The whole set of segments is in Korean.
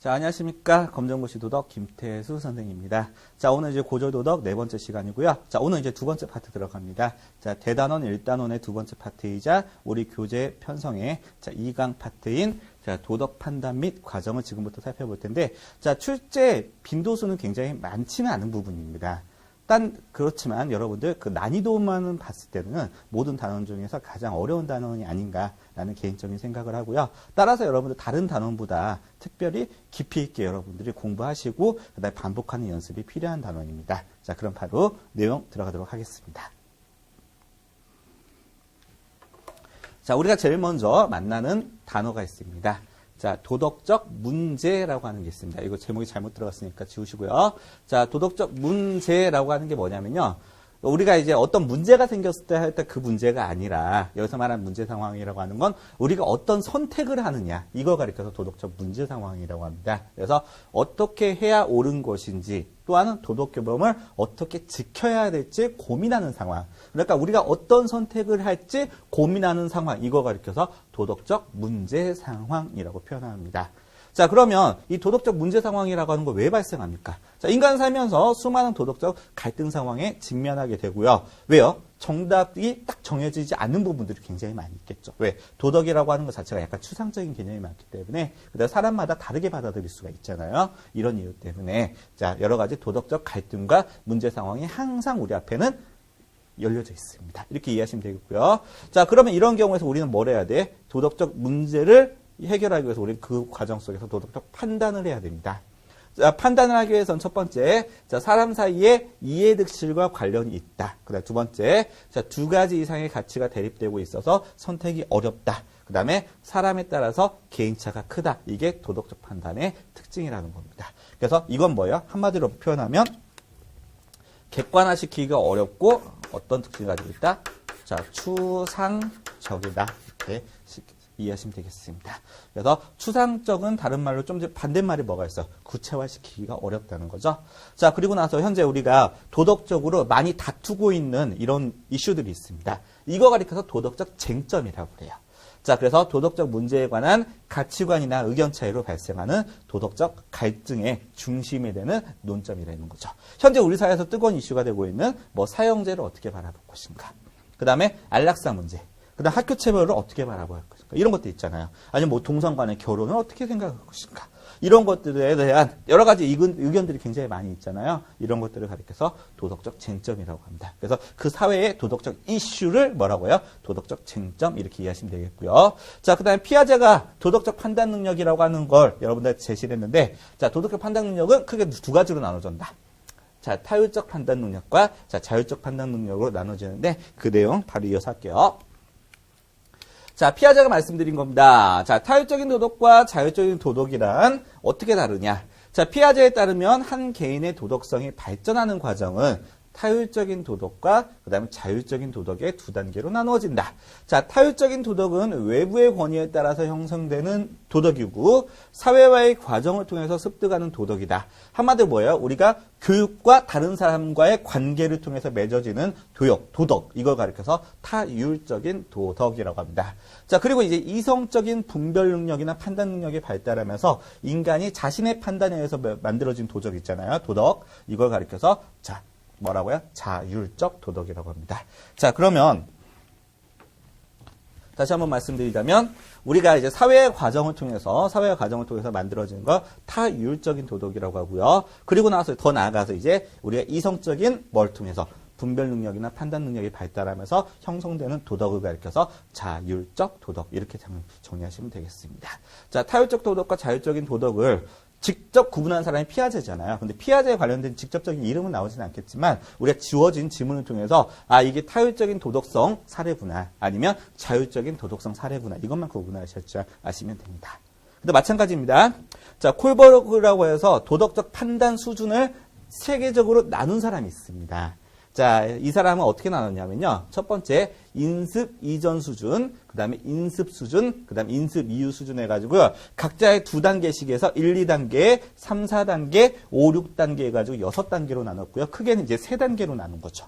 자, 안녕하십니까. 검정고시 도덕 김태수 선생님입니다. 자, 오늘 이제 고조도덕 네 번째 시간이고요. 자, 오늘 이제 두 번째 파트 들어갑니다. 자, 대단원 1단원의 두 번째 파트이자 우리 교재 편성의 자, 2강 파트인 자, 도덕 판단 및 과정을 지금부터 살펴볼 텐데, 자, 출제 빈도수는 굉장히 많지는 않은 부분입니다. 그렇지만 여러분들 그 난이도만 봤을 때는 모든 단원 중에서 가장 어려운 단원이 아닌가라는 개인적인 생각을 하고요. 따라서 여러분들 다른 단원보다 특별히 깊이 있게 여러분들이 공부하시고 그다음에 반복하는 연습이 필요한 단원입니다. 자, 그럼 바로 내용 들어가도록 하겠습니다. 자, 우리가 제일 먼저 만나는 단어가 있습니다. 자, 도덕적 문제라고 하는 게 있습니다. 이거 제목이 잘못 들어갔으니까 지우시고요. 자, 도덕적 문제라고 하는 게 뭐냐면요. 우리가 이제 어떤 문제가 생겼을 때 할 때 그 문제가 아니라 여기서 말하는 문제 상황이라고 하는 건 우리가 어떤 선택을 하느냐 이걸 가리켜서 도덕적 문제 상황이라고 합니다. 그래서 어떻게 해야 옳은 것인지 또한 도덕 규범을 어떻게 지켜야 될지 고민하는 상황. 그러니까 우리가 어떤 선택을 할지 고민하는 상황 이걸 가리켜서 도덕적 문제 상황이라고 표현합니다. 자, 그러면 이 도덕적 문제 상황이라고 하는 거 왜 발생합니까? 자, 인간 살면서 수많은 도덕적 갈등 상황에 직면하게 되고요. 왜요? 정답이 딱 정해지지 않는 부분들이 굉장히 많이 있겠죠. 왜? 도덕이라고 하는 것 자체가 약간 추상적인 개념이 많기 때문에 그다음 사람마다 다르게 받아들일 수가 있잖아요. 이런 이유 때문에 자, 여러 가지 도덕적 갈등과 문제 상황이 항상 우리 앞에는 열려져 있습니다. 이렇게 이해하시면 되겠고요. 자, 그러면 이런 경우에서 우리는 뭘 해야 돼? 도덕적 문제를 해결하기 위해서 우리는 그 과정 속에서 도덕적 판단을 해야 됩니다. 자, 판단을 하기 위해서는 첫 번째, 자, 사람 사이에 이해득실과 관련이 있다. 그다음 두 번째, 자, 두 가지 이상의 가치가 대립되고 있어서 선택이 어렵다. 그 다음에 사람에 따라서 개인차가 크다. 이게 도덕적 판단의 특징이라는 겁니다. 그래서 이건 뭐예요? 한마디로 표현하면 객관화시키기가 어렵고 어떤 특징을 가지고 있다? 자, 추상적이다. 이렇게 이해하시면 되겠습니다. 그래서 추상적은 다른 말로 좀 반대말이 뭐가 있어? 구체화시키기가 어렵다는 거죠. 자, 그리고 나서 현재 우리가 도덕적으로 많이 다투고 있는 이런 이슈들이 있습니다. 이거 가리켜서 도덕적 쟁점이라고 그래요. 자, 그래서 도덕적 문제에 관한 가치관이나 의견 차이로 발생하는 도덕적 갈등의 중심이 되는 논점이라는 거죠. 현재 우리 사회에서 뜨거운 이슈가 되고 있는 뭐 사형제를 어떻게 바라볼 것인가. 그 다음에 안락사 문제. 그 다음 학교 체벌을 어떻게 바라볼 것인가. 이런 것도 있잖아요. 아니면 뭐 동성 간의 결혼을 어떻게 생각할 것인가. 이런 것들에 대한 여러 가지 의견들이 굉장히 많이 있잖아요. 이런 것들을 가리켜서 도덕적 쟁점이라고 합니다. 그래서 그 사회의 도덕적 이슈를 뭐라고요? 도덕적 쟁점 이렇게 이해하시면 되겠고요. 자, 그 다음에 피아제가 도덕적 판단 능력이라고 하는 걸 여러분들 제시를 했는데 자, 도덕적 판단 능력은 크게 두 가지로 나눠진다. 자, 타율적 판단 능력과 자, 자율적 판단 능력으로 나눠지는데 그 내용 바로 이어서 할게요. 자, 피아제가 말씀드린 겁니다. 자, 타율적인 도덕과 자율적인 도덕이란 어떻게 다르냐? 자, 피아제에 따르면 한 개인의 도덕성이 발전하는 과정은 타율적인 도덕과 그다음에 자율적인 도덕의 두 단계로 나누어진다. 자, 타율적인 도덕은 외부의 권위에 따라서 형성되는 도덕이고 사회와의 과정을 통해서 습득하는 도덕이다. 한마디로 뭐예요? 우리가 교육과 다른 사람과의 관계를 통해서 맺어지는 도덕 이걸 가리켜서 타율적인 도덕이라고 합니다. 자, 그리고 이제 이성적인 분별 능력이나 판단 능력이 발달하면서 인간이 자신의 판단에 의해서 만들어진 도덕 있잖아요. 도덕 이걸 가리켜서 자, 뭐라고요? 자율적 도덕이라고 합니다. 자, 그러면 다시 한번 말씀드리자면 우리가 이제 사회의 과정을 통해서 만들어지는 거 타율적인 도덕이라고 하고요. 그리고 나서 더 나아가서 이제 우리가 이성적인 뭘 통해서 분별 능력이나 판단 능력이 발달하면서 형성되는 도덕을 가리켜서 자율적 도덕 이렇게 정리하시면 되겠습니다. 자, 타율적 도덕과 자율적인 도덕을 직접 구분하는 사람이 피아제잖아요. 근데 피아제에 관련된 직접적인 이름은 나오지는 않겠지만 우리가 지워진 지문을 통해서 아, 이게 타율적인 도덕성 사례구나 아니면 자율적인 도덕성 사례구나 이것만 구분하실 줄 아시면 됩니다. 근데 마찬가지입니다. 자, 콜버그라고 해서 도덕적 판단 수준을 세계적으로 나눈 사람이 있습니다. 자, 이 사람은 어떻게 나눴냐면요. 첫 번째, 인습 이전 수준, 그 다음에 인습 수준, 그 다음에 인습 이후 수준 해가지고요. 각자의 2단계씩에서 1, 2단계, 3, 4단계, 5, 6단계 해가지고 6단계로 나눴고요. 크게는 이제 3단계로 나눈 거죠.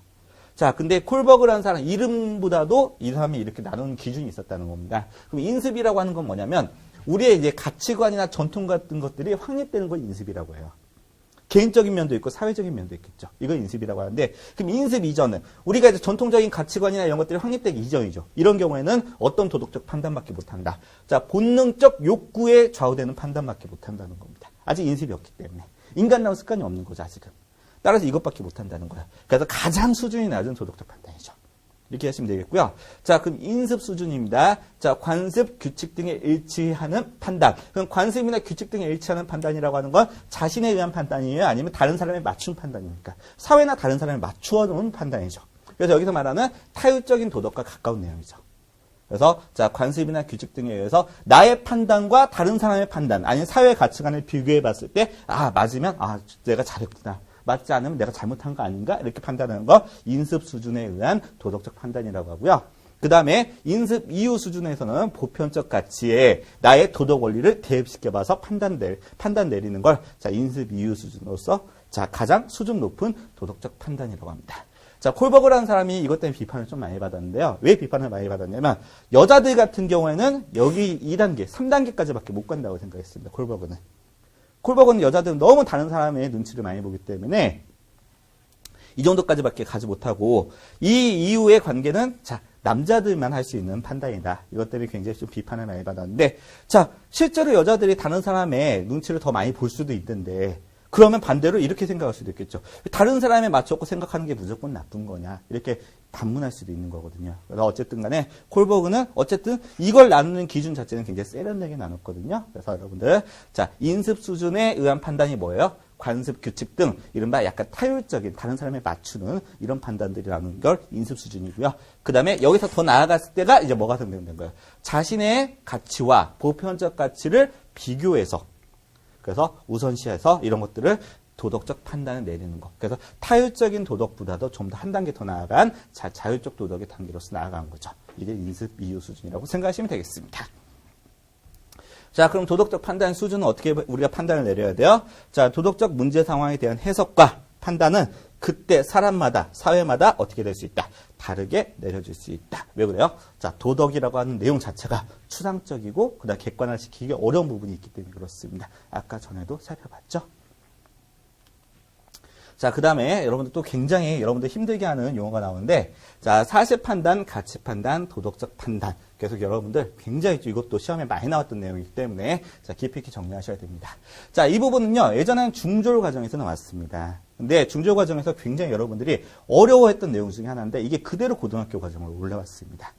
자, 근데 콜버그라는 사람 이름보다도 이 사람이 이렇게 나누는 기준이 있었다는 겁니다. 그럼 인습이라고 하는 건 뭐냐면 우리의 이제 가치관이나 전통 같은 것들이 확립되는 걸 인습이라고 해요. 개인적인 면도 있고 사회적인 면도 있겠죠. 이걸 인습이라고 하는데, 그럼 인습 이전은 우리가 이제 전통적인 가치관이나 이런 것들이 확립되기 이전이죠. 이런 경우에는 어떤 도덕적 판단밖에 못한다. 자, 본능적 욕구에 좌우되는 판단밖에 못한다는 겁니다. 아직 인습이 없기 때문에. 인간다운 습관이 없는 거죠, 아직은. 따라서 이것밖에 못한다는 거예요. 그래서 가장 수준이 낮은 도덕적 판단이죠. 이렇게 하시면 되겠고요. 자, 그럼 인습 수준입니다. 자, 관습, 규칙 등에 일치하는 판단. 그럼 관습이나 규칙 등에 일치하는 판단이라고 하는 건 자신에 의한 판단이에요? 아니면 다른 사람에 맞춘 판단입니까? 사회나 다른 사람에 맞추어 놓은 판단이죠. 그래서 여기서 말하는 타율적인 도덕과 가까운 내용이죠. 그래서 자, 관습이나 규칙 등에 의해서 나의 판단과 다른 사람의 판단, 아니면 사회 가치관을 비교해 봤을 때, 아, 맞으면, 아, 내가 잘했구나. 맞지 않으면 내가 잘못한 거 아닌가? 이렇게 판단하는 거 인습 수준에 의한 도덕적 판단이라고 하고요. 그 다음에 인습 이후 수준에서는 보편적 가치에 나의 도덕 원리를 대입시켜봐서 판단 내리는 걸 자, 인습 이후 수준으로서 자, 가장 수준 높은 도덕적 판단이라고 합니다. 자, 콜버그라는 사람이 이것 때문에 비판을 좀 많이 받았는데요. 왜 비판을 많이 받았냐면 여자들 같은 경우에는 여기 2단계, 3단계까지밖에 못 간다고 생각했습니다. 콜버그는 여자들은 너무 다른 사람의 눈치를 많이 보기 때문에 이 정도까지밖에 가지 못하고 이 이후의 관계는 자, 남자들만 할 수 있는 판단이다. 이것 때문에 굉장히 좀 비판을 많이 받았는데 자, 실제로 여자들이 다른 사람의 눈치를 더 많이 볼 수도 있는데 그러면 반대로 이렇게 생각할 수도 있겠죠. 다른 사람에 맞췄고 생각하는 게 무조건 나쁜 거냐. 이렇게 반문할 수도 있는 거거든요. 그래서 어쨌든 간에 콜버그는 어쨌든 이걸 나누는 기준 자체는 굉장히 세련되게 나눴거든요. 그래서 여러분들 자, 인습 수준에 의한 판단이 뭐예요? 관습, 규칙 등 이른바 약간 타율적인 다른 사람에 맞추는 이런 판단들이라는 걸 인습 수준이고요. 그 다음에 여기서 더 나아갔을 때가 이제 뭐가 생각된 거예요? 자신의 가치와 보편적 가치를 비교해서 그래서 우선시해서 이런 것들을 도덕적 판단을 내리는 것. 그래서 타율적인 도덕보다도 좀 더 한 단계 더 나아간 자율적 도덕의 단계로서 나아간 거죠. 이게 인습 이후 수준이라고 생각하시면 되겠습니다. 자, 그럼 도덕적 판단 수준은 어떻게 우리가 판단을 내려야 돼요? 자, 도덕적 문제 상황에 대한 해석과 판단은 그때 사람마다, 사회마다 어떻게 될 수 있다? 다르게 내려질 수 있다. 왜 그래요? 자, 도덕이라고 하는 내용 자체가 추상적이고 그다음 객관화시키기 어려운 부분이 있기 때문에 그렇습니다. 아까 전에도 살펴봤죠? 자, 그 다음에 여러분들 또 굉장히 여러분들 힘들게 하는 용어가 나오는데 자, 사실 판단, 가치 판단, 도덕적 판단. 계속 여러분들 굉장히 이것도 시험에 많이 나왔던 내용이기 때문에 자, 깊이 있게 정리하셔야 됩니다. 자, 이 부분은요. 예전에는 중졸 과정에서 나왔습니다. 근데 중졸 과정에서 굉장히 여러분들이 어려워했던 내용 중에 하나인데 이게 그대로 고등학교 과정으로 올라왔습니다.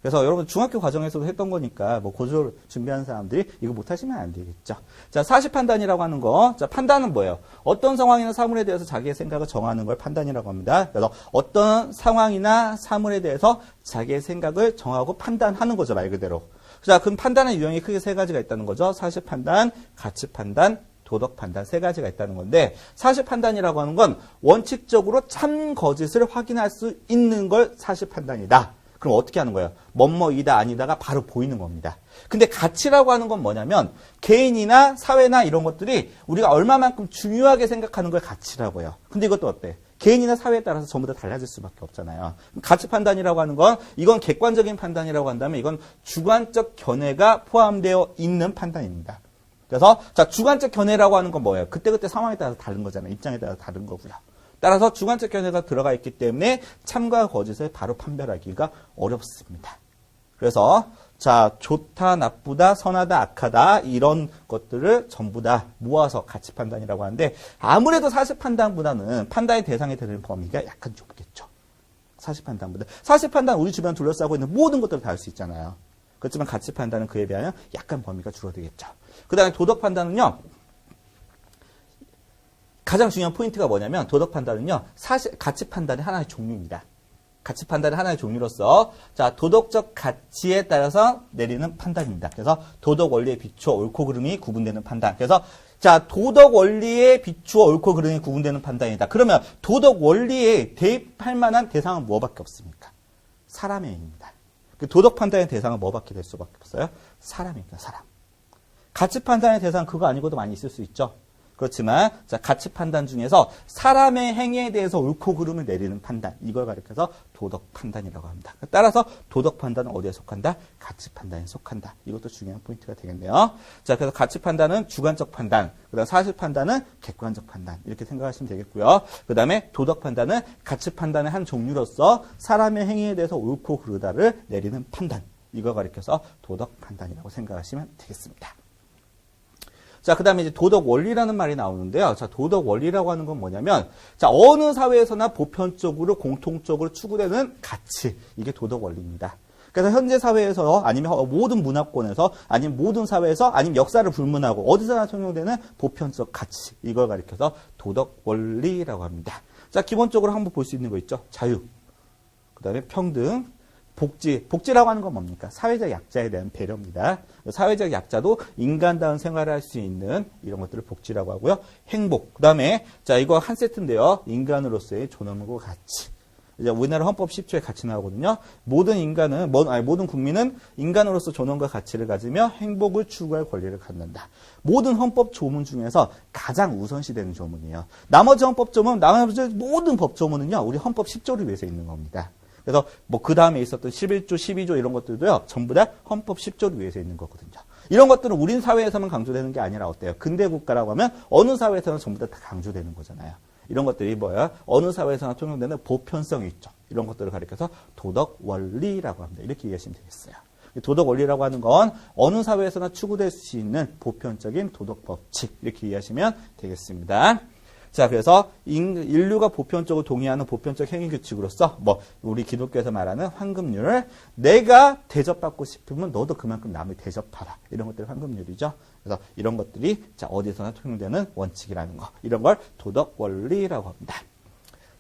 그래서 여러분 중학교 과정에서도 했던 거니까 뭐 고졸 준비하는 사람들이 이거 못하시면 안 되겠죠. 자, 사실 판단이라고 하는 거. 자, 판단은 뭐예요? 어떤 상황이나 사물에 대해서 자기의 생각을 정하는 걸 판단이라고 합니다. 그래서 어떤 상황이나 사물에 대해서 자기의 생각을 정하고 판단하는 거죠, 말 그대로. 자, 그럼 판단의 유형이 크게 세 가지가 있다는 거죠. 사실 판단, 가치 판단, 도덕 판단 세 가지가 있다는 건데 사실 판단이라고 하는 건 원칙적으로 참 거짓을 확인할 수 있는 걸 사실 판단이다. 그럼 어떻게 하는 거예요? 뭐뭐이다 아니다가 바로 보이는 겁니다. 근데 가치라고 하는 건 뭐냐면 개인이나 사회나 이런 것들이 우리가 얼마만큼 중요하게 생각하는 걸 가치라고 해요. 근데 이것도 어때? 개인이나 사회에 따라서 전부 다 달라질 수밖에 없잖아요. 가치 판단이라고 하는 건 이건 객관적인 판단이라고 한다면 이건 주관적 견해가 포함되어 있는 판단입니다. 그래서 자, 주관적 견해라고 하는 건 뭐예요? 그때그때 상황에 따라서 다른 거잖아요. 입장에 따라서 다른 거고요. 따라서 주관적 견해가 들어가 있기 때문에 참과 거짓을 바로 판별하기가 어렵습니다. 그래서 자, 좋다, 나쁘다, 선하다, 악하다 이런 것들을 전부 다 모아서 가치 판단이라고 하는데 아무래도 사실 판단보다는 판단의 대상이 되는 범위가 약간 좁겠죠. 사실 판단보다. 사실 판단 우리 주변 둘러싸고 있는 모든 것들을 다 알 수 있잖아요. 그렇지만 가치 판단은 그에 비하면 약간 범위가 줄어들겠죠. 그 다음에 도덕 판단은요. 가장 중요한 포인트가 뭐냐면 도덕 판단은요. 사실 가치 판단의 하나의 종류입니다. 가치 판단의 하나의 종류로서 자, 도덕적 가치에 따라서 내리는 판단입니다. 그래서 도덕 원리에 비추어 옳고 그름이 구분되는 판단. 그래서 자, 도덕 원리에 비추어 옳고 그름이 구분되는 판단이다. 그러면 도덕 원리에 대입할 만한 대상은 뭐밖에 없습니까? 사람입니다. 도덕 판단의 대상은 뭐밖에 될 수밖에 없어요? 사람입니다. 사람. 가치 판단의 대상은 그거 아니고도 많이 있을 수 있죠. 그렇지만 자, 가치 판단 중에서 사람의 행위에 대해서 옳고 그름을 내리는 판단, 이걸 가리켜서 도덕 판단이라고 합니다. 따라서 도덕 판단은 어디에 속한다? 가치 판단에 속한다. 이것도 중요한 포인트가 되겠네요. 자, 그래서 가치 판단은 주관적 판단, 그다음 사실 판단은 객관적 판단, 이렇게 생각하시면 되겠고요. 그다음에 도덕 판단은 가치 판단의 한 종류로서 사람의 행위에 대해서 옳고 그르다를 내리는 판단, 이걸 가리켜서 도덕 판단이라고 생각하시면 되겠습니다. 자, 그 다음에 이제 도덕 원리라는 말이 나오는데요. 자, 도덕 원리라고 하는 건 뭐냐면, 자, 어느 사회에서나 보편적으로 공통적으로 추구되는 가치, 이게 도덕 원리입니다. 그래서 현재 사회에서 아니면 모든 문화권에서 아니면 모든 사회에서 아니면 역사를 불문하고 어디서나 통용되는 보편적 가치, 이걸 가리켜서 도덕 원리라고 합니다. 자, 기본적으로 한번 볼 수 있는 거 있죠. 자유, 그 다음에 평등, 복지라고 하는 건 뭡니까? 사회적 약자에 대한 배려입니다. 사회적 약자도 인간다운 생활을 할 수 있는 이런 것들을 복지라고 하고요. 행복. 그 다음에, 자, 이거 한 세트인데요. 인간으로서의 존엄과 가치. 이제 우리나라 헌법 10조에 같이 나오거든요. 모든 국민은 인간으로서 존엄과 가치를 가지며 행복을 추구할 권리를 갖는다. 모든 헌법 조문 중에서 가장 우선시되는 조문이에요. 나머지 모든 법 조문은요, 우리 헌법 10조를 위해서 있는 겁니다. 그래서 뭐 그 다음에 있었던 11조, 12조 이런 것들도요, 전부 다 헌법 10조를 위해서 있는 거거든요. 이런 것들은 우리 사회에서만 강조되는 게 아니라 어때요? 근대 국가라고 하면 어느 사회에서는 전부 다 강조되는 거잖아요. 이런 것들이 뭐야? 어느 사회에서나 통용되는 보편성이 있죠. 이런 것들을 가리켜서 도덕 원리라고 합니다. 이렇게 이해하시면 되겠어요. 도덕 원리라고 하는 건 어느 사회에서나 추구될 수 있는 보편적인 도덕 법칙, 이렇게 이해하시면 되겠습니다. 자, 그래서 인류가 보편적으로 동의하는 보편적 행위 규칙으로서 뭐 우리 기독교에서 말하는 황금률, 내가 대접받고 싶으면 너도 그만큼 남을 대접하라, 이런 것들이 황금률이죠. 그래서 이런 것들이 자, 어디서나 통용되는 원칙이라는 거, 이런 걸 도덕 원리라고 합니다.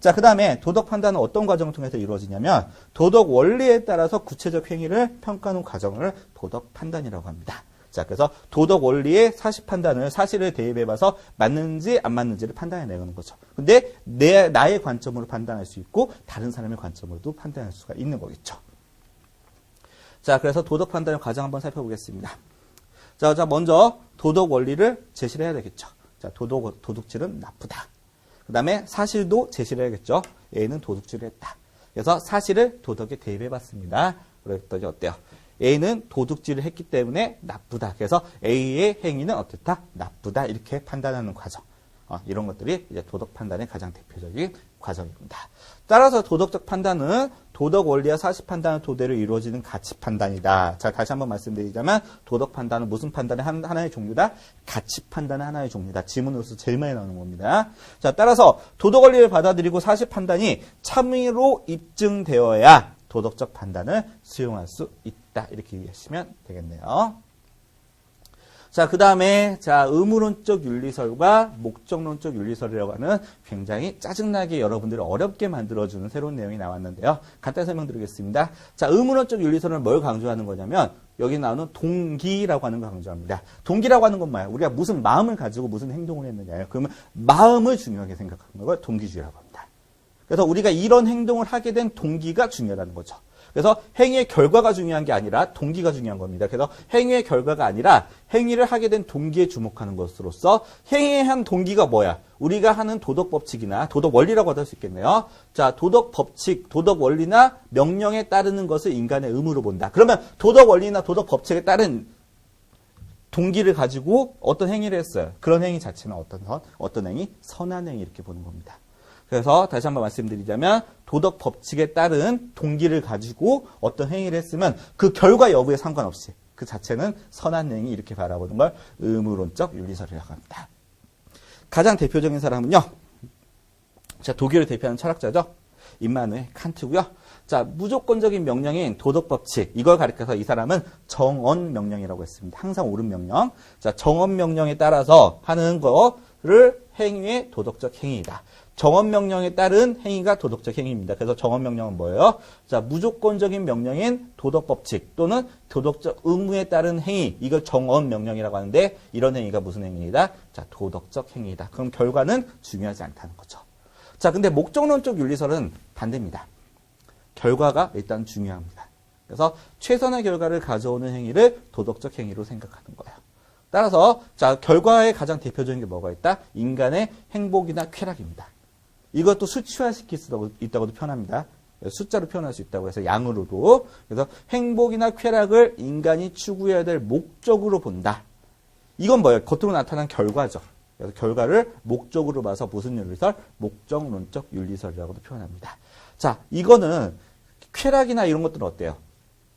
자, 그 다음에 도덕 판단은 어떤 과정을 통해서 이루어지냐면 도덕 원리에 따라서 구체적 행위를 평가하는 과정을 도덕 판단이라고 합니다. 자, 그래서 도덕 원리의 사실을 대입해봐서 맞는지 안 맞는지를 판단해내는 거죠. 근데 나의 관점으로 판단할 수 있고 다른 사람의 관점으로도 판단할 수가 있는 거겠죠. 자, 그래서 도덕 판단의 과정 한번 살펴보겠습니다. 자, 먼저 도덕 원리를 제시를 해야 되겠죠. 자, 도둑질은 나쁘다. 그 다음에 사실도 제시를 해야겠죠. A는 도둑질을 했다. 그래서 사실을 도덕에 대입해봤습니다. 그랬더니 어때요? A는 도둑질을 했기 때문에 나쁘다. 그래서 A의 행위는 어떻다? 나쁘다. 이렇게 판단하는 과정. 이런 것들이 이제 도덕 판단의 가장 대표적인 과정입니다. 따라서 도덕적 판단은 도덕 원리와 사실 판단을 토대로 이루어지는 가치 판단이다. 자, 다시 한번 말씀드리자면 도덕 판단은 무슨 판단의 하나의 종류다? 가치 판단의 하나의 종류다. 지문으로서 제일 많이 나오는 겁니다. 자, 따라서 도덕 원리를 받아들이고 사실 판단이 참의로 입증되어야 도덕적 판단을 수용할 수 있다. 이렇게 이해하시면 되겠네요. 자, 그 다음에, 자, 의무론적 윤리설과 목적론적 윤리설이라고 하는 굉장히 짜증나게 여러분들을 어렵게 만들어주는 새로운 내용이 나왔는데요. 간단히 설명드리겠습니다. 자, 의무론적 윤리설은 뭘 강조하는 거냐면, 여기 나오는 동기라고 하는 걸 강조합니다. 동기라고 하는 건 뭐예요? 우리가 무슨 마음을 가지고 무슨 행동을 했느냐예요. 그러면 마음을 중요하게 생각하는 걸 동기주의라고 합니다. 그래서 우리가 이런 행동을 하게 된 동기가 중요하다는 거죠. 그래서 행위의 결과가 중요한 게 아니라 동기가 중요한 겁니다. 그래서 행위의 결과가 아니라 행위를 하게 된 동기에 주목하는 것으로서 행위에 한 동기가 뭐야? 우리가 하는 도덕 법칙이나 도덕 원리라고 할 수 있겠네요. 자, 도덕 법칙, 도덕 원리나 명령에 따르는 것을 인간의 의무로 본다. 그러면 도덕 원리나 도덕 법칙에 따른 동기를 가지고 어떤 행위를 했어요. 그런 행위 자체는 어떤 행위? 선한 행위 이렇게 보는 겁니다. 그래서 다시 한번 말씀드리자면 도덕 법칙에 따른 동기를 가지고 어떤 행위를 했으면 그 결과 여부에 상관없이 그 자체는 선한 행위 이렇게 바라보는 걸 의무론적 윤리설이라고 합니다. 가장 대표적인 사람은요. 자, 독일을 대표하는 철학자죠. 임마누엘 칸트고요. 자, 무조건적인 명령인 도덕 법칙 이걸 가리켜서 이 사람은 정언 명령이라고 했습니다. 항상 옳은 명령. 자, 정언 명령에 따라서 하는 거를 행위의 도덕적 행위이다. 정언 명령에 따른 행위가 도덕적 행위입니다. 그래서 정언 명령은 뭐예요? 자, 무조건적인 명령인 도덕 법칙 또는 도덕적 의무에 따른 행위, 이걸 정언 명령이라고 하는데 이런 행위가 무슨 행위이다? 자, 도덕적 행위이다. 그럼 결과는 중요하지 않다는 거죠. 자, 근데 목적론적 윤리설은 반대입니다. 결과가 일단 중요합니다. 그래서 최선의 결과를 가져오는 행위를 도덕적 행위로 생각하는 거예요. 따라서 자 결과에 가장 대표적인 게 뭐가 있다? 인간의 행복이나 쾌락입니다. 이것도 수치화시킬 수 있다고도 표현합니다. 숫자로 표현할 수 있다고 해서 양으로도. 그래서 행복이나 쾌락을 인간이 추구해야 될 목적으로 본다. 이건 뭐예요? 겉으로 나타난 결과죠. 그래서 결과를 목적으로 봐서 무슨 윤리설? 목적론적 윤리설이라고도 표현합니다. 자, 이거는 쾌락이나 이런 것들은 어때요?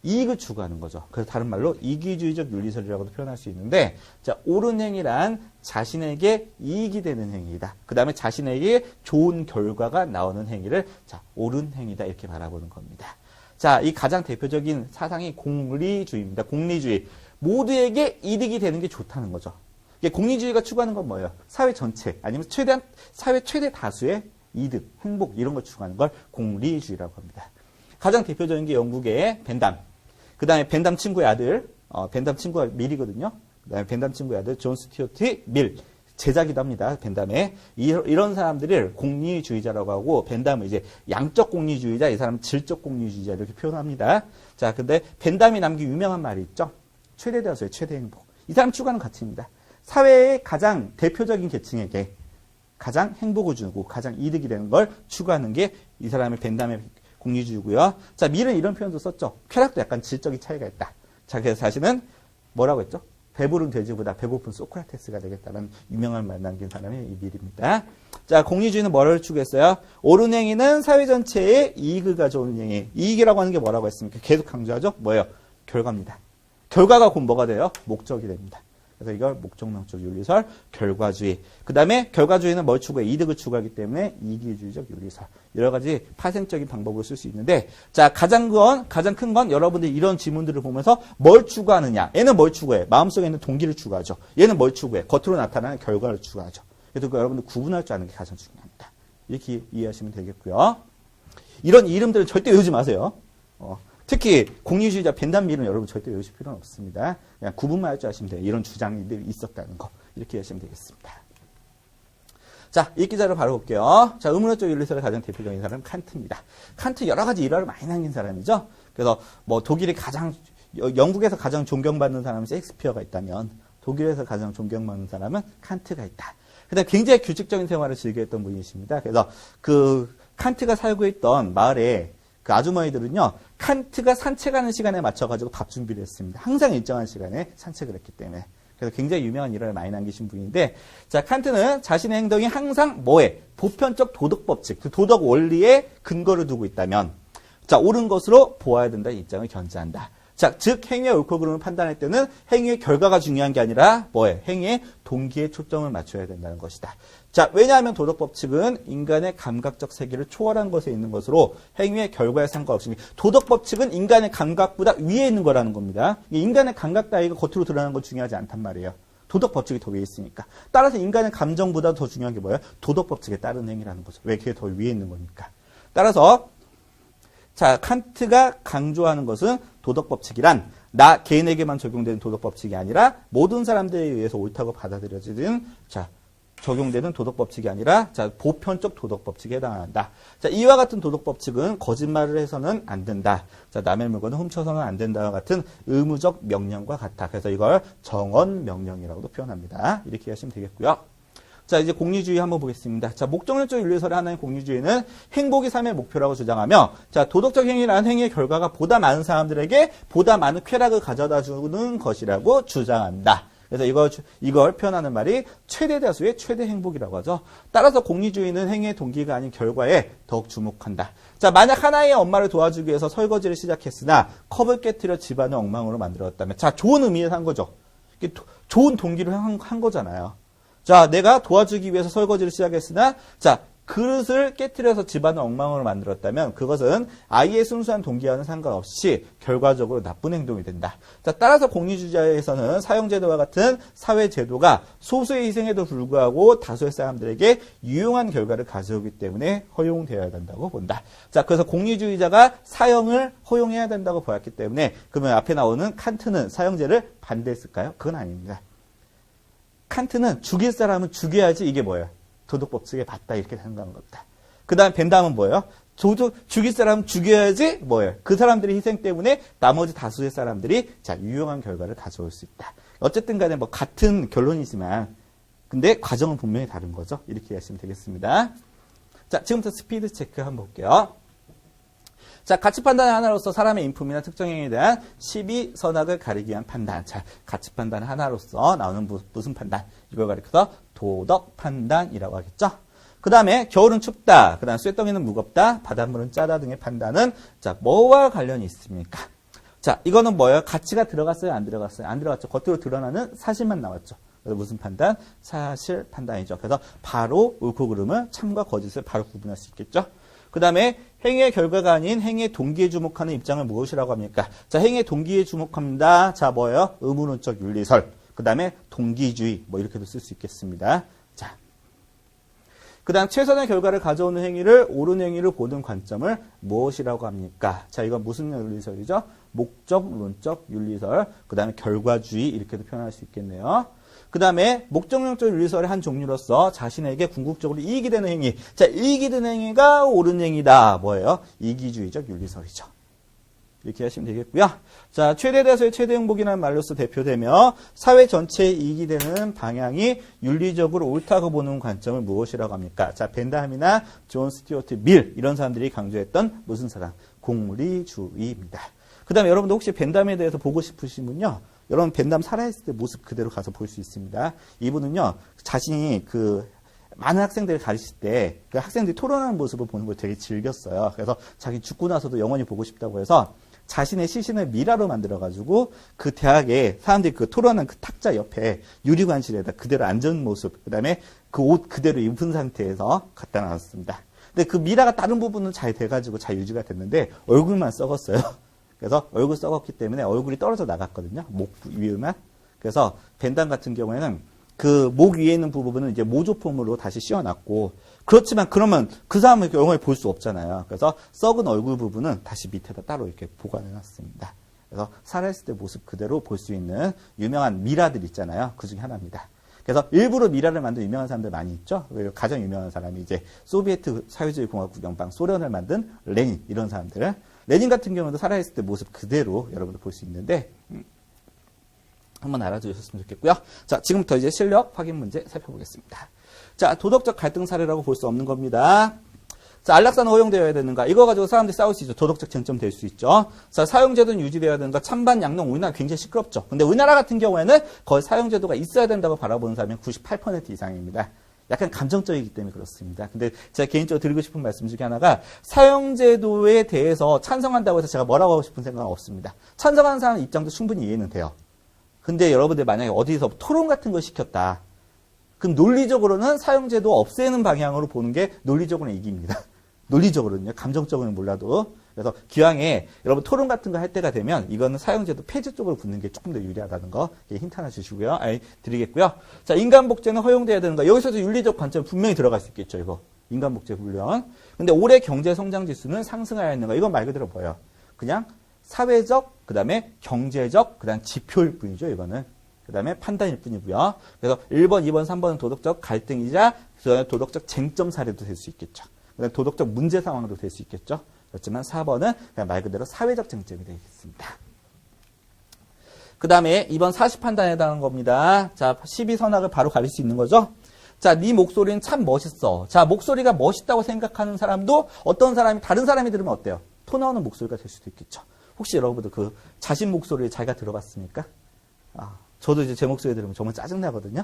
이익을 추구하는 거죠. 그래서 다른 말로 이기주의적 윤리설이라고도 표현할 수 있는데, 자, 옳은 행위란 자신에게 이익이 되는 행위이다. 그 다음에 자신에게 좋은 결과가 나오는 행위를 자, 옳은 행위다 이렇게 바라보는 겁니다. 자, 이 가장 대표적인 사상이 공리주의입니다. 공리주의. 모두에게 이득이 되는 게 좋다는 거죠. 공리주의가 추구하는 건 뭐예요? 사회 전체 아니면 사회 최대 다수의 이득, 행복 이런 걸 추구하는 걸 공리주의라고 합니다. 가장 대표적인 게 영국의 벤담. 그 다음에 벤담 친구의 아들, 벤담 친구가 밀이거든요. 그 다음에 벤담 친구의 아들 존 스튜어트 밀. 제자기도 합니다. 벤담에. 이런 사람들을 공리주의자라고 하고, 벤담은 이제 양적 공리주의자, 이 사람은 질적 공리주의자 이렇게 표현합니다. 자, 근데 벤담이 남긴 유명한 말이 있죠. 최대 다수의 최대 행복. 이 사람 추구하는 가치입니다. 사회의 가장 대표적인 계층에게 가장 행복을 주고 가장 이득이 되는 걸 추구하는 게 이 사람의 벤담의 공리주의고요. 자, 밀은 이런 표현도 썼죠. 쾌락도 약간 질적인 차이가 있다. 자, 그래서 자신은 뭐라고 했죠? 배부른 돼지보다 배고픈 소크라테스가 되겠다는 유명한 말 남긴 사람이 이 밀입니다. 자, 공리주의는 뭐를 추구했어요? 옳은 행위는 사회 전체에 이익을 가져오는 행위. 이익이라고 하는 게 뭐라고 했습니까? 계속 강조하죠? 뭐예요? 결과입니다. 결과가 곧 뭐가 돼요? 목적이 됩니다. 그래서 이걸 목적론적 윤리설, 결과주의. 그 다음에 결과주의는 뭘 추구해? 이득을 추구하기 때문에 이기주의적 윤리설. 여러 가지 파생적인 방법을 쓸 수 있는데, 자, 가장 큰 건 여러분들이 이런 지문들을 보면서 뭘 추구하느냐. 얘는 뭘 추구해? 마음속에 있는 동기를 추구하죠. 얘는 뭘 추구해? 겉으로 나타나는 결과를 추구하죠. 그래서 여러분들 구분할 줄 아는 게 가장 중요합니다. 이렇게 이해하시면 되겠고요. 이런 이름들은 절대 외우지 마세요. 특히 공리주의자 벤담 밀은 여러분 절대 외우실 필요는 없습니다. 그냥 구분만 할 줄 아시면 돼요. 이런 주장이 있었다는 거. 이렇게 하시면 되겠습니다. 자, 읽기 자료 바로 볼게요. 자, 의문론적 윤리설의 가장 대표적인 사람은 칸트입니다. 칸트 여러 가지 일화를 많이 남긴 사람이죠. 그래서 뭐 영국에서 가장 존경받는 사람은 셰익스피어가 있다면 독일에서 가장 존경받는 사람은 칸트가 있다. 그다음에 굉장히 규칙적인 생활을 즐겨했던 분이십니다. 그래서 그 칸트가 살고 있던 마을에 그 아주머니들은요, 칸트가 산책하는 시간에 맞춰가지고 밥 준비를 했습니다. 항상 일정한 시간에 산책을 했기 때문에. 그래서 굉장히 유명한 일화를 많이 남기신 분인데, 자, 칸트는 자신의 행동이 항상 뭐에? 보편적 도덕 법칙, 그 도덕 원리에 근거를 두고 있다면, 자, 옳은 것으로 보아야 된다는 입장을 견지한다. 자, 즉, 행위의 옳고 그름을 판단할 때는 행위의 결과가 중요한 게 아니라 뭐에? 행위의 동기에 초점을 맞춰야 된다는 것이다. 자, 왜냐하면 도덕 법칙은 인간의 감각적 세계를 초월한 것에 있는 것으로 행위의 결과에 상관없습니다. 도덕 법칙은 인간의 감각보다 위에 있는 거라는 겁니다. 인간의 감각 따위가 겉으로 드러나는 건 중요하지 않단 말이에요. 도덕 법칙이 더 위에 있으니까. 따라서 인간의 감정보다 더 중요한 게 뭐예요? 도덕 법칙에 따른 행위라는 거죠. 왜 그게 더 위에 있는 거니까. 따라서 자, 칸트가 강조하는 것은 도덕 법칙이란 나 개인에게만 적용되는 도덕 법칙이 아니라 모든 사람들에 의해서 옳다고 받아들여지는 자, 적용되는 도덕 법칙이 아니라 자, 보편적 도덕 법칙에 해당한다. 자, 이와 같은 도덕 법칙은 거짓말을 해서는 안 된다. 자, 남의 물건을 훔쳐서는 안 된다와 같은 의무적 명령과 같다. 그래서 이걸 정언 명령이라고도 표현합니다. 이렇게 하시면 되겠고요. 자, 이제 공리주의 한번 보겠습니다. 자, 목적론적 윤리설의 하나인 공리주의는 행복이 삶의 목표라고 주장하며, 자, 도덕적 행위라는 행위의 결과가 보다 많은 사람들에게 보다 많은 쾌락을 가져다 주는 것이라고 주장한다. 그래서 이걸 표현하는 말이 최대 다수의 최대 행복이라고 하죠. 따라서 공리주의는 행위의 동기가 아닌 결과에 더욱 주목한다. 자, 만약 하나의 엄마를 도와주기 위해서 설거지를 시작했으나 컵을 깨트려 집안을 엉망으로 만들었다면, 자, 좋은 의미에서 한 거죠. 좋은 동기로 한 거잖아요. 자, 내가 도와주기 위해서 설거지를 시작했으나, 자, 그릇을 깨트려서 집안을 엉망으로 만들었다면 그것은 아이의 순수한 동기와는 상관없이 결과적으로 나쁜 행동이 된다. 자, 따라서 공리주의자에서는 사형제도와 같은 사회제도가 소수의 희생에도 불구하고 다수의 사람들에게 유용한 결과를 가져오기 때문에 허용되어야 된다고 본다. 자, 그래서 공리주의자가 사형을 허용해야 된다고 보았기 때문에 그러면 앞에 나오는 칸트는 사형제를 반대했을까요? 그건 아닙니다. 칸트는 죽일 사람은 죽여야지 이게 뭐예요? 도덕법칙에 맞다 이렇게 생각한 겁니다. 그 다음 벤담은 뭐예요? 죽일 사람은 죽여야지 뭐예요? 그 사람들의 희생 때문에 나머지 다수의 사람들이 자 유용한 결과를 가져올 수 있다. 어쨌든 간에 뭐 같은 결론이지만 근데 과정은 분명히 다른 거죠. 이렇게 이해하시면 되겠습니다. 자, 지금부터 스피드 체크 한번 볼게요. 자, 가치 판단의 하나로서 사람의 인품이나 특정 행위에 대한 시비 선악을 가리기 위한 판단. 자, 가치 판단 하나로서 나오는 무슨 판단? 이걸 가리켜서 도덕 판단이라고 하겠죠. 그 다음에 겨울은 춥다. 그 다음 쇳덩이는 무겁다. 바닷물은 짜다 등의 판단은 자, 뭐와 관련이 있습니까? 자, 이거는 뭐예요? 가치가 들어갔어요? 안 들어갔어요? 안 들어갔죠. 겉으로 드러나는 사실만 나왔죠. 그래서 무슨 판단? 사실 판단이죠. 그래서 바로 옳고 그름을 참과 거짓을 바로 구분할 수 있겠죠. 그 다음에 행위의 결과가 아닌 행위의 동기에 주목하는 입장을 무엇이라고 합니까? 자, 행위의 동기에 주목합니다. 자, 뭐예요? 의문론적 윤리설. 그 다음에 동기주의. 뭐 이렇게도 쓸 수 있겠습니다. 자, 그 다음 최선의 결과를 가져오는 행위를 옳은 행위를 보는 관점을 무엇이라고 합니까? 자, 이건 무슨 윤리설이죠? 목적론적 윤리설. 그 다음에 결과주의. 이렇게도 표현할 수 있겠네요. 그 다음에 목적론적 윤리설의 한 종류로서 자신에게 궁극적으로 이익이 되는 행위. 자, 이익이 되는 행위가 옳은 행위다. 뭐예요? 이기주의적 윤리설이죠. 이렇게 하시면 되겠고요. 자, 최대 다수의 최대 행복이라는 말로서 대표되며 사회 전체에 이익이 되는 방향이 윤리적으로 옳다고 보는 관점을 무엇이라고 합니까? 자, 벤담이나 존 스튜어트 밀 이런 사람들이 강조했던 무슨 사상? 공리주의입니다. 그 다음에 여러분들 혹시 벤담에 대해서 보고 싶으시면요. 여러분 벤담 살아있을 때 모습 그대로 가서 볼 수 있습니다. 이분은요. 자신이 많은 학생들을 가르칠 때 그 학생들이 토론하는 모습을 보는 걸 되게 즐겼어요. 그래서 자기 죽고 나서도 영원히 보고 싶다고 해서 자신의 시신을 미라로 만들어가지고 그 대학에 사람들이 그 토론하는 그 탁자 옆에 유리관실에다 그대로 앉은 모습, 그 다음에 그 옷 그대로 입은 상태에서 갖다 놨습니다. 근데 그 미라가 다른 부분은 잘 돼가지고 잘 유지가 됐는데 얼굴만 썩었어요. 그래서 얼굴 썩었기 때문에 얼굴이 떨어져 나갔거든요. 목 위에만. 그래서 벤담 같은 경우에는 그 목 위에 있는 부분은 이제 모조폼으로 다시 씌워놨고, 그렇지만 그러면 그 사람을 영원히 볼 수 없잖아요. 그래서 썩은 얼굴 부분은 다시 밑에다 따로 이렇게 보관해놨습니다. 그래서 살아있을 때 모습 그대로 볼 수 있는 유명한 미라들 있잖아요. 그 중에 하나입니다. 그래서 일부러 미라를 만든 유명한 사람들 많이 있죠. 가장 유명한 사람이 이제 소비에트 사회주의 공화국 연방 소련을 만든 레닌 이런 사람들. 레닌 같은 경우도 살아있을 때 모습 그대로 여러분들 볼 수 있는데 한번 알아두셨으면 좋겠고요. 자, 지금부터 이제 실력 확인 문제 살펴보겠습니다. 자, 도덕적 갈등 사례라고 볼 수 없는 겁니다. 자, 안락사는 허용되어야 되는가? 이거 가지고 사람들이 싸울 수 있죠. 도덕적 쟁점 될 수 있죠. 자, 사용제도는 유지되어야 되는가? 찬반 양론 우리나라 굉장히 시끄럽죠. 근데 우리나라 같은 경우에는 거의 사용제도가 있어야 된다고 바라보는 사람이 98% 이상입니다. 약간 감정적이기 때문에 그렇습니다. 근데 제가 개인적으로 드리고 싶은 말씀 중에 하나가 사용제도에 대해서 찬성한다고 해서 제가 뭐라고 하고 싶은 생각은 없습니다. 찬성하는 사람 입장도 충분히 이해는 돼요. 근데 여러분들 만약에 어디서 토론 같은 걸 시켰다. 그럼 논리적으로는 사용제도 없애는 방향으로 보는 게 논리적으로는 이깁니다. 논리적으로는요. 감정적으로는 몰라도. 그래서 기왕에 여러분 토론 같은 거 할 때가 되면 이거는 사용제도 폐지 쪽으로 붙는 게 조금 더 유리하다는 거 힌트 하나 주시고요. 드리겠고요. 자, 인간복제는 허용돼야 되는가? 여기서도 윤리적 관점 분명히 들어갈 수 있겠죠. 이거. 인간복제 훈련. 근데 올해 경제 성장 지수는 상승하여 있는가? 이건 말 그대로 뭐예요? 그냥 사회적, 그 다음에 경제적, 그 다음 지표일 뿐이죠. 이거는. 그 다음에 판단일 뿐이고요. 그래서 1번, 2번, 3번은 도덕적 갈등이자 도덕적 쟁점 사례도 될 수 있겠죠. 그 다음에 도덕적 문제 상황도 될 수 있겠죠. 그렇지만 4번은 그냥 말 그대로 사회적 쟁점이 되겠습니다. 그 다음에 2번 40판단에 해당하는 겁니다. 자, 12선악을 바로 가릴 수 있는 거죠. 자, 네 목소리는 참 멋있어. 자, 목소리가 멋있다고 생각하는 사람도 어떤 사람이, 다른 사람이 들으면 어때요? 토 나오는 목소리가 될 수도 있겠죠. 혹시 여러분들 그 자신 목소리를 자기가 들어봤습니까? 저도 이제 제 목소리 들으면 정말 짜증나거든요.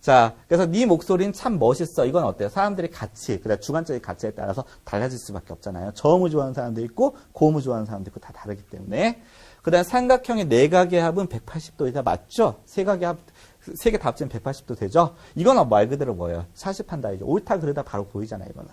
자, 그래서 네 목소리는 참 멋있어. 이건 어때요? 사람들의 가치, 그다음 주관적인 가치에 따라서 달라질 수밖에 없잖아요. 저음을 좋아하는 사람도 있고 고음을 좋아하는 사람도 있고 다 다르기 때문에. 그다음 삼각형의 내각의 합은 180도이다. 맞죠? 세 개 다 합치면 180도 되죠? 이건 말 그대로 뭐예요? 40판단이죠. 옳다 그러다 바로 보이잖아요. 이거는.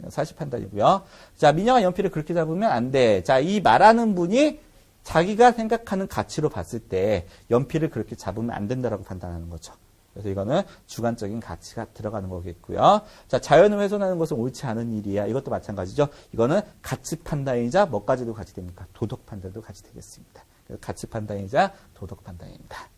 40판단이고요. 자, 민영아 연필을 그렇게 잡으면 안 돼. 자, 이 말하는 분이 자기가 생각하는 가치로 봤을 때 연필을 그렇게 잡으면 안 된다라고 판단하는 거죠. 그래서 이거는 주관적인 가치가 들어가는 거겠고요. 자, 자연을 훼손하는 것은 옳지 않은 일이야. 이것도 마찬가지죠. 이거는 가치 판단이자 뭐까지도 같이 됩니까? 도덕 판단도 같이 되겠습니다. 그래서 가치 판단이자 도덕 판단입니다.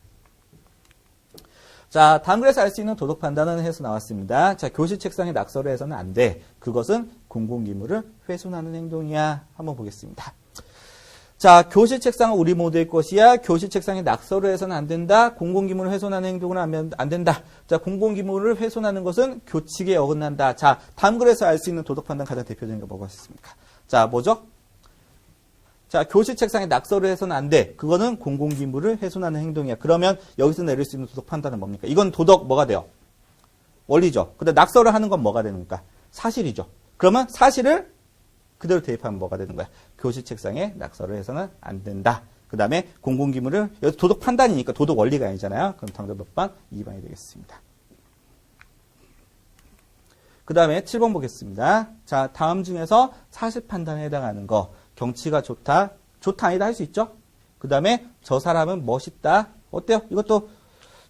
자, 다음 글에서 알 수 있는 도덕 판단은 해서 나왔습니다. 자, 교실 책상에 낙서를 해서는 안 돼. 그것은 공공기물을 훼손하는 행동이야. 한번 보겠습니다. 자, 교실 책상은 우리 모두의 것이야. 교실 책상에 낙서를 해서는 안 된다. 공공기물을 훼손하는 행동은 안 된다. 자, 공공기물을 훼손하는 것은 교칙에 어긋난다. 자, 다음 글에서 알 수 있는 도덕 판단 가장 대표적인 게 뭐가 있습니까? 자, 뭐죠? 자, 교실 책상에 낙서를 해서는 안 돼. 그거는 공공기물을 훼손하는 행동이야. 그러면 여기서 내릴 수 있는 도덕 판단은 뭡니까? 이건 도덕 뭐가 돼요? 원리죠. 근데 낙서를 하는 건 뭐가 되는가? 사실이죠. 그러면 사실을 그대로 대입하면 뭐가 되는 거야? 교실 책상에 낙서를 해서는 안 된다. 그 다음에 공공기물을, 여기 도덕 판단이니까 도덕 원리가 아니잖아요. 그럼 정답 몇 번? 2번이 되겠습니다. 그 다음에 7번 보겠습니다. 자, 다음 중에서 사실 판단에 해당하는 거. 경치가 좋다. 좋다 아니다 할 수 있죠? 그 다음에 저 사람은 멋있다. 어때요? 이것도,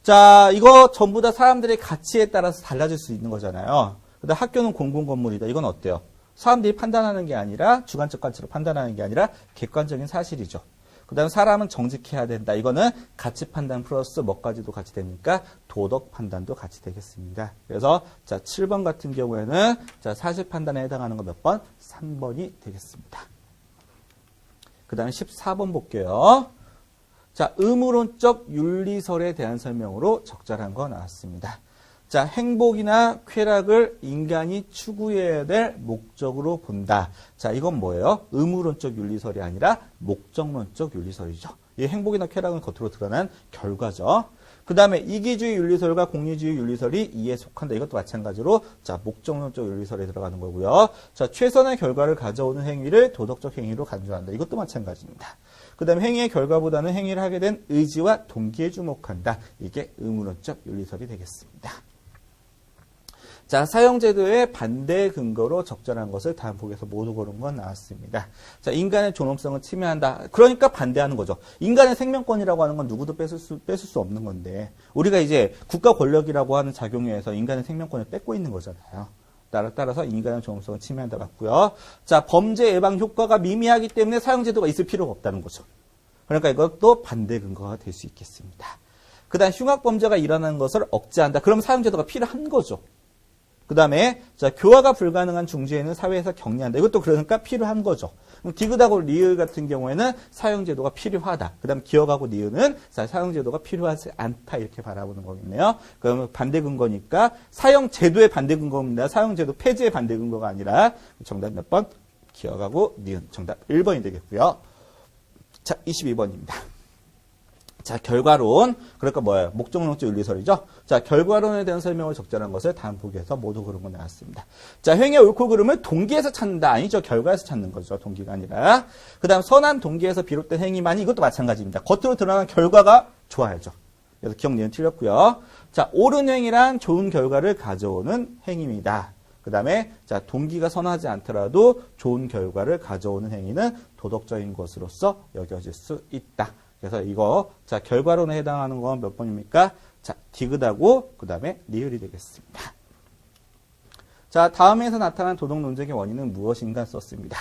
자, 이거 전부 다 사람들의 가치에 따라서 달라질 수 있는 거잖아요. 근데 학교는 공공건물이다. 이건 어때요? 사람들이 판단하는 게 아니라 주관적 가치로 판단하는 게 아니라 객관적인 사실이죠. 그 다음에 사람은 정직해야 된다. 이거는 가치 판단 플러스 뭐까지도 같이 됩니까? 도덕 판단도 같이 되겠습니다. 그래서 자 7번 같은 경우에는 자 사실 판단에 해당하는 거 몇 번? 3번이 되겠습니다. 그 다음에 14번 볼게요. 자 의무론적 윤리설에 대한 설명으로 적절한 거 나왔습니다. 자, 행복이나 쾌락을 인간이 추구해야 될 목적으로 본다. 자, 이건 뭐예요? 의무론적 윤리설이 아니라 목적론적 윤리설이죠. 이 행복이나 쾌락은 겉으로 드러난 결과죠. 그 다음에 이기주의 윤리설과 공리주의 윤리설이 이에 속한다. 이것도 마찬가지로 자, 목적론적 윤리설에 들어가는 거고요. 자, 최선의 결과를 가져오는 행위를 도덕적 행위로 간주한다. 이것도 마찬가지입니다. 그 다음에 행위의 결과보다는 행위를 하게 된 의지와 동기에 주목한다. 이게 의무론적 윤리설이 되겠습니다. 자, 사형제도의 반대 근거로 적절한 것을 다음 보기에서 모두 고른 건 나왔습니다. 자, 인간의 존엄성을 침해한다. 그러니까 반대하는 거죠. 인간의 생명권이라고 하는 건 누구도 뺏을 수 없는 건데, 우리가 이제 국가 권력이라고 하는 작용에 의해서 인간의 생명권을 뺏고 있는 거잖아요. 따라서 인간의 존엄성을 침해한다 맞고요. 자, 범죄 예방 효과가 미미하기 때문에 사형제도가 있을 필요가 없다는 거죠. 그러니까 이것도 반대 근거가 될 수 있겠습니다. 그 다음 흉악범죄가 일어나는 것을 억제한다. 그럼 사형제도가 필요한 거죠. 그 다음에 자 교화가 불가능한 중죄는 사회에서 격리한다. 이것도 그러니까 필요한 거죠. 그럼 디귿하고 리을 같은 경우에는 사형제도가 필요하다. 그 다음 기억하고 니은은 사형제도가 필요하지 않다. 이렇게 바라보는 거겠네요. 그러면 반대 근거니까 사형제도의 반대 근거입니다. 사형제도 폐지의 반대 근거가 아니라 정답 몇 번? 기억하고 니은 정답 1번이 되겠고요. 자 22번입니다. 자, 결과론. 그러니까 뭐예요? 목적론적 윤리설이죠? 자, 결과론에 대한 설명을 적절한 것을 다음 보기에서 모두 그런 거 나왔습니다. 자, 행위의 옳고 그름을 동기에서 찾는다. 아니죠. 결과에서 찾는 거죠. 동기가 아니라. 그 다음, 선한 동기에서 비롯된 행위만이 이것도 마찬가지입니다. 겉으로 드러나는 결과가 좋아야죠. 그래서 기억, 니은 틀렸고요. 자, 옳은 행위란 좋은 결과를 가져오는 행위입니다. 그 다음에, 자, 동기가 선하지 않더라도 좋은 결과를 가져오는 행위는 도덕적인 것으로서 여겨질 수 있다. 그래서 이거 자 결과론에 해당하는 건 몇 번입니까? 자 디귿하고 그 다음에 리을이 되겠습니다. 자 다음에서 나타난 도덕 논쟁의 원인은 무엇인가 썼습니다.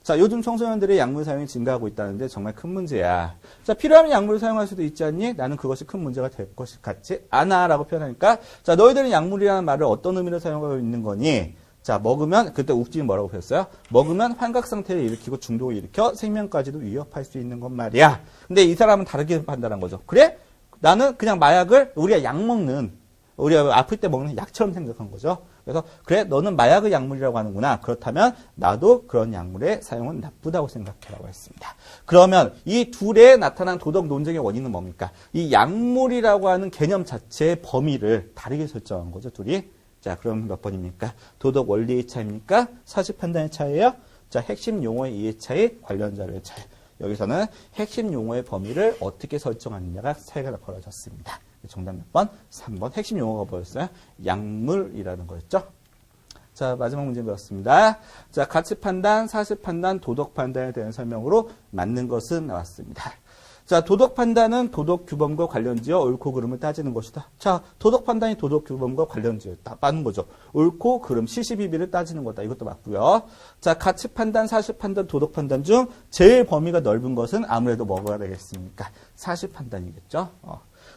자 요즘 청소년들의 약물 사용이 증가하고 있다는데 정말 큰 문제야. 자 필요하면 약물을 사용할 수도 있지 않니? 나는 그것이 큰 문제가 될 것 같지 않아 라고 표현하니까 자 너희들은 약물이라는 말을 어떤 의미로 사용하고 있는 거니? 자, 먹으면, 그때 욱진이 뭐라고 표현했어요? 먹으면 환각상태를 일으키고 중독을 일으켜 생명까지도 위협할 수 있는 것 말이야. 근데 이 사람은 다르게 판단한 거죠. 그래? 나는 그냥 마약을 우리가 약 먹는, 우리가 아플 때 먹는 약처럼 생각한 거죠. 그래서, 그래, 너는 마약의 약물이라고 하는구나. 그렇다면 나도 그런 약물의 사용은 나쁘다고 생각해라고 했습니다. 그러면 이 둘에 나타난 도덕 논쟁의 원인은 뭡니까? 이 약물이라고 하는 개념 자체의 범위를 다르게 설정한 거죠, 둘이. 자, 그럼 몇 번입니까? 도덕 원리의 차이입니까? 사실 판단의 차이예요? 자, 핵심 용어의 이해 차이, 관련 자료의 차이. 여기서는 핵심 용어의 범위를 어떻게 설정하느냐가 차이가 벌어졌습니다. 정답 몇 번? 3번. 핵심 용어가 뭐였어요? 약물이라는 거였죠? 자, 마지막 문제 배웠습니다. 자, 가치 판단, 사실 판단, 도덕 판단에 대한 설명으로 맞는 것은 나왔습니다. 자, 도덕 판단은 도덕 규범과 관련지어 옳고 그름을 따지는 것이다. 자, 도덕 판단이 도덕 규범과 관련지어 맞는 거죠. 옳고 그름, 시시비비를 따지는 거다. 이것도 맞고요. 자, 가치 판단, 사실 판단, 도덕 판단 중 제일 범위가 넓은 것은 아무래도 뭐가 되겠습니까? 사실 판단이겠죠.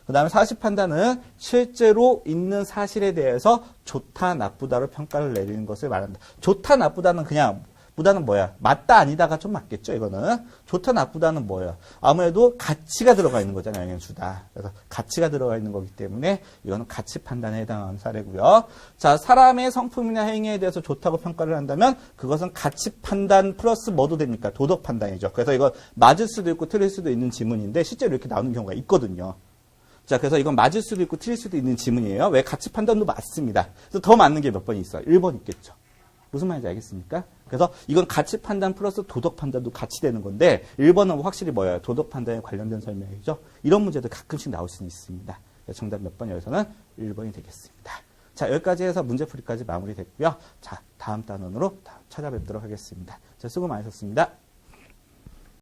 그 다음에 사실 판단은 실제로 있는 사실에 대해서 좋다, 나쁘다로 평가를 내리는 것을 말한다. 좋다, 나쁘다는 그냥 나쁘다는 뭐야? 맞다, 아니다가 좀 맞겠죠, 이거는. 좋다, 나쁘다는 뭐예요? 아무래도 가치가 들어가 있는 거잖아요, 영양수다. 그래서 가치가 들어가 있는 거기 때문에 이거는 가치 판단에 해당하는 사례고요. 자, 사람의 성품이나 행위에 대해서 좋다고 평가를 한다면 그것은 가치 판단 플러스 뭐도 됩니까? 도덕 판단이죠. 그래서 이거 맞을 수도 있고 틀릴 수도 있는 지문인데 실제로 이렇게 나오는 경우가 있거든요. 자, 그래서 이건 맞을 수도 있고 틀릴 수도 있는 지문이에요. 왜? 가치 판단도 맞습니다. 그래서 더 맞는 게 몇 번 있어요? 1번 있겠죠. 무슨 말인지 알겠습니까? 그래서 이건 가치 판단 플러스 도덕 판단도 같이 되는 건데 1번은 확실히 뭐예요? 도덕 판단에 관련된 설명이죠. 이런 문제도 가끔씩 나올 수는 있습니다. 정답 몇 번 여기서는 1번이 되겠습니다. 자, 여기까지 해서 문제풀이까지 마무리됐고요. 자, 다음 단원으로 찾아뵙도록 하겠습니다. 자, 수고 많으셨습니다.